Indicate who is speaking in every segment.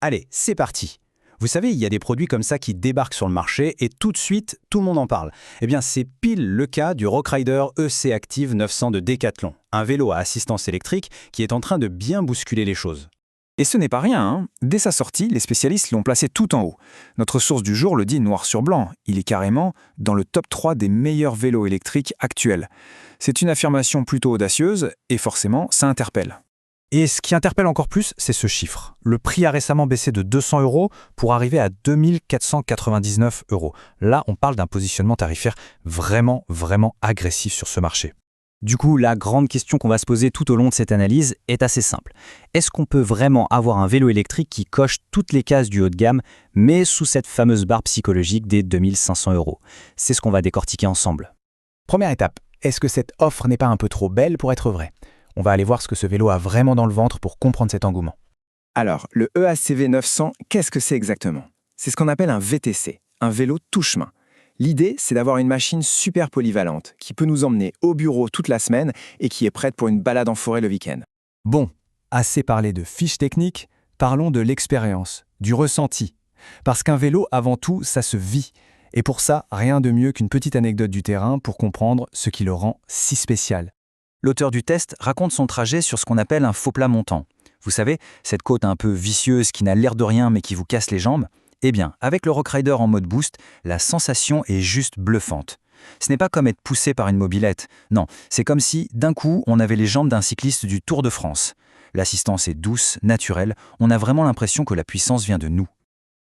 Speaker 1: Allez, c'est parti. Vous savez, il y a des produits comme ça qui débarquent sur le marché et tout de suite, tout le monde en parle. Eh bien, c'est pile le cas du Rockrider EC Active 900 de Decathlon, un vélo à assistance électrique qui est en train de bien bousculer les choses.
Speaker 2: Et ce n'est pas rien, hein. Dès sa sortie, les spécialistes l'ont placé tout en haut. Notre source du jour le dit noir sur blanc, il est carrément dans le top 3 des meilleurs vélos électriques actuels. C'est une affirmation plutôt audacieuse, et forcément, ça interpelle.
Speaker 3: Et ce qui interpelle encore plus, c'est ce chiffre. Le prix a récemment baissé de 200 € pour arriver à 2499 €. Là, on parle d'un positionnement tarifaire vraiment agressif sur ce marché.
Speaker 4: Du coup, la grande question qu'on va se poser tout au long de cette analyse est assez simple. Est-ce qu'on peut vraiment avoir un vélo électrique qui coche toutes les cases du haut de gamme, mais sous cette fameuse barre psychologique des 2500 €? C'est ce qu'on va décortiquer ensemble.
Speaker 3: Première étape, est-ce que cette offre n'est pas un peu trop belle pour être vraie? On va aller voir ce que ce vélo a vraiment dans le ventre pour comprendre cet engouement.
Speaker 2: Alors, le EACV 900, qu'est-ce que c'est exactement? C'est ce qu'on appelle un VTC, un vélo tout-chemin. L'idée, c'est d'avoir une machine super polyvalente qui peut nous emmener au bureau toute la semaine et qui est prête pour une balade en forêt le week-end.
Speaker 3: Bon, assez parlé de fiches techniques, parlons de l'expérience, du ressenti. Parce qu'un vélo, avant tout, ça se vit. Et pour ça, rien de mieux qu'une petite anecdote du terrain pour comprendre ce qui le rend si spécial.
Speaker 4: L'auteur du test raconte son trajet sur ce qu'on appelle un faux plat montant. Vous savez, cette côte un peu vicieuse qui n'a l'air de rien mais qui vous casse les jambes. Eh bien, avec le Rockrider en mode boost, la sensation est juste bluffante. Ce n'est pas comme être poussé par une mobilette. Non, c'est comme si, d'un coup, on avait les jambes d'un cycliste du Tour de France. L'assistance est douce, naturelle, on a vraiment l'impression que la puissance vient de nous.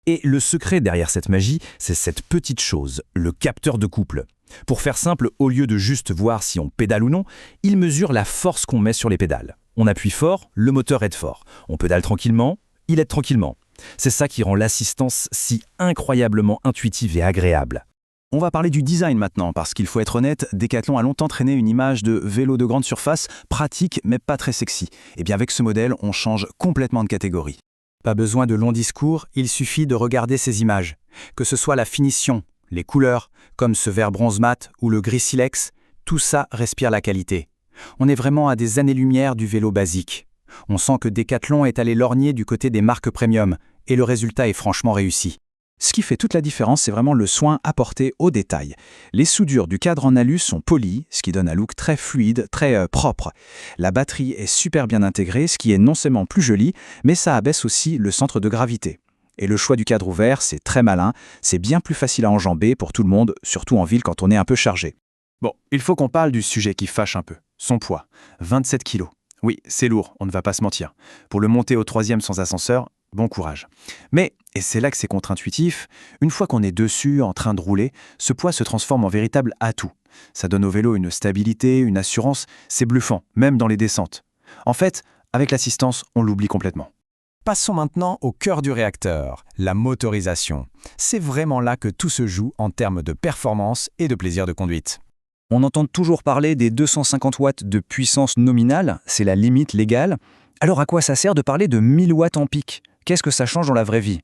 Speaker 5: Et le secret derrière cette magie, c'est cette petite chose, le capteur de couple. Pour faire simple, au lieu de juste voir si on pédale ou non, il mesure la force qu'on met sur les pédales. On appuie fort, le moteur aide fort. On pédale tranquillement, il aide tranquillement. C'est ça qui rend l'assistance si incroyablement intuitive et agréable.
Speaker 1: On va parler du design maintenant, parce qu'il faut être honnête, Decathlon a longtemps traîné une image de vélo de grande surface, pratique mais pas très sexy. Et bien avec ce modèle, on change complètement de catégorie. Pas besoin de longs discours, il suffit de regarder ces images. Que ce soit la finition, les couleurs, comme ce vert bronze mat ou le gris silex, tout ça respire la qualité. On est vraiment à des années-lumière du vélo basique. On sent que Decathlon est allé lorgner du côté des marques premium, et le résultat est franchement réussi. Ce qui fait toute la différence, c'est vraiment le soin apporté aux détails. Les soudures du cadre en alu sont polies, ce qui donne un look très fluide, très propre. La batterie est super bien intégrée, ce qui est non seulement plus joli, mais ça abaisse aussi le centre de gravité. Et le choix du cadre ouvert, c'est très malin, c'est bien plus facile à enjamber pour tout le monde, surtout en ville quand on est un peu chargé. Bon, il faut qu'on parle du sujet qui fâche un peu, son poids, 27 kilos. Oui, c'est lourd, on ne va pas se mentir. Pour le monter au 3e sans ascenseur, bon courage. Mais, et c'est là que c'est contre-intuitif, une fois qu'on est dessus, en train de rouler, ce poids se transforme en véritable atout. Ça donne au vélo une stabilité, une assurance, c'est bluffant, même dans les descentes. En fait, avec l'assistance, on l'oublie complètement.
Speaker 3: Passons maintenant au cœur du réacteur, la motorisation. C'est vraiment là que tout se joue en termes de performance et de plaisir de conduite.
Speaker 4: On entend toujours parler des 250 watts de puissance nominale, c'est la limite légale. Alors à quoi ça sert de parler de 1000 watts en pic? Qu'est-ce que ça change dans la vraie vie?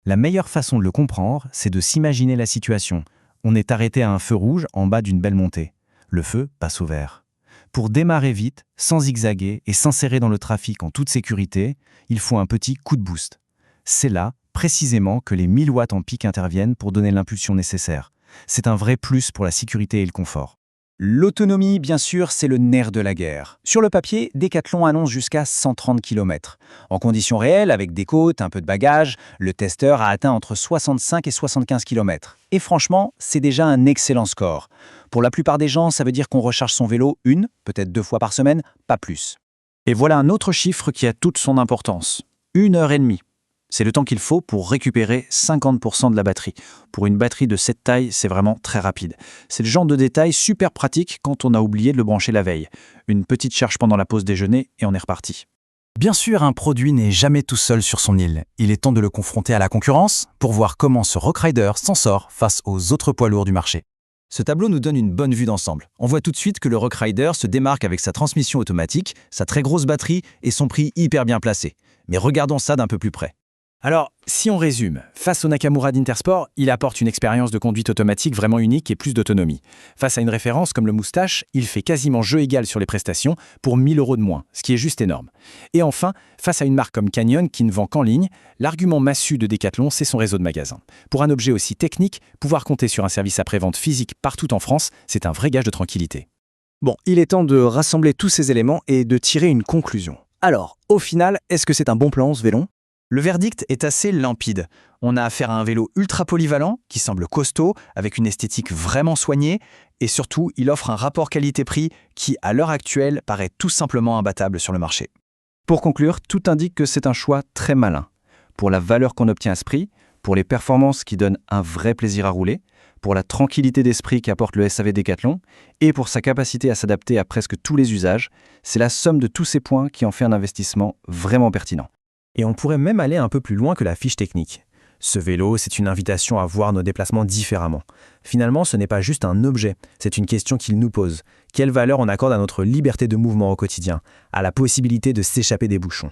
Speaker 5: La meilleure façon de le comprendre, c'est de s'imaginer la situation. On est arrêté à un feu rouge en bas d'une belle montée. Le feu passe au vert. Pour démarrer vite, sans zigzaguer et s'insérer dans le trafic en toute sécurité, il faut un petit coup de boost. C'est là, précisément, que les 1000 watts en pic interviennent pour donner l'impulsion nécessaire. C'est un vrai plus pour la sécurité et le confort.
Speaker 1: L'autonomie, bien sûr, c'est le nerf de la guerre. Sur le papier, Decathlon annonce jusqu'à 130 km. En conditions réelles, avec des côtes, un peu de bagages, le testeur a atteint entre 65 et 75 km. Et franchement, c'est déjà un excellent score. Pour la plupart des gens, ça veut dire qu'on recharge son vélo une, peut-être 2 fois par semaine, pas plus. Et voilà un autre chiffre qui a toute son importance. 1h30. C'est le temps qu'il faut pour récupérer 50% de la batterie. Pour une batterie de cette taille, c'est vraiment très rapide. C'est le genre de détail super pratique quand on a oublié de le brancher la veille. Une petite charge pendant la pause déjeuner et on est reparti.
Speaker 3: Bien sûr, un produit n'est jamais tout seul sur son île. Il est temps de le confronter à la concurrence pour voir comment ce Rockrider s'en sort face aux autres poids lourds du marché.
Speaker 1: Ce tableau nous donne une bonne vue d'ensemble. On voit tout de suite que le Rockrider se démarque avec sa transmission automatique, sa très grosse batterie et son prix hyper bien placé. Mais regardons ça d'un peu plus près.
Speaker 3: Alors, si on résume, face au Nakamura d'Intersport, il apporte une expérience de conduite automatique vraiment unique et plus d'autonomie. Face à une référence comme le Moustache, il fait quasiment jeu égal sur les prestations pour 1 000 € de moins, ce qui est juste énorme. Et enfin, face à une marque comme Canyon qui ne vend qu'en ligne, l'argument massu de Decathlon, c'est son réseau de magasins. Pour un objet aussi technique, pouvoir compter sur un service après-vente physique partout en France, c'est un vrai gage de tranquillité.
Speaker 6: Bon, il est temps de rassembler tous ces éléments et de tirer une conclusion. Alors, au final, est-ce que c'est un bon plan ce vélo ?
Speaker 4: Le verdict est assez limpide. On a affaire à un vélo ultra polyvalent, qui semble costaud, avec une esthétique vraiment soignée, et surtout, il offre un rapport qualité-prix qui, à l'heure actuelle, paraît tout simplement imbattable sur le marché.
Speaker 6: Pour conclure, tout indique que c'est un choix très malin. Pour la valeur qu'on obtient à ce prix, pour les performances qui donnent un vrai plaisir à rouler, pour la tranquillité d'esprit qu'apporte le SAV Decathlon, et pour sa capacité à s'adapter à presque tous les usages, c'est la somme de tous ces points qui en fait un investissement vraiment pertinent.
Speaker 3: Et on pourrait même aller un peu plus loin que la fiche technique. Ce vélo, c'est une invitation à voir nos déplacements différemment. Finalement, ce n'est pas juste un objet, c'est une question qu'il nous pose. Quelle valeur on accorde à notre liberté de mouvement au quotidien, à la possibilité de s'échapper des bouchons ?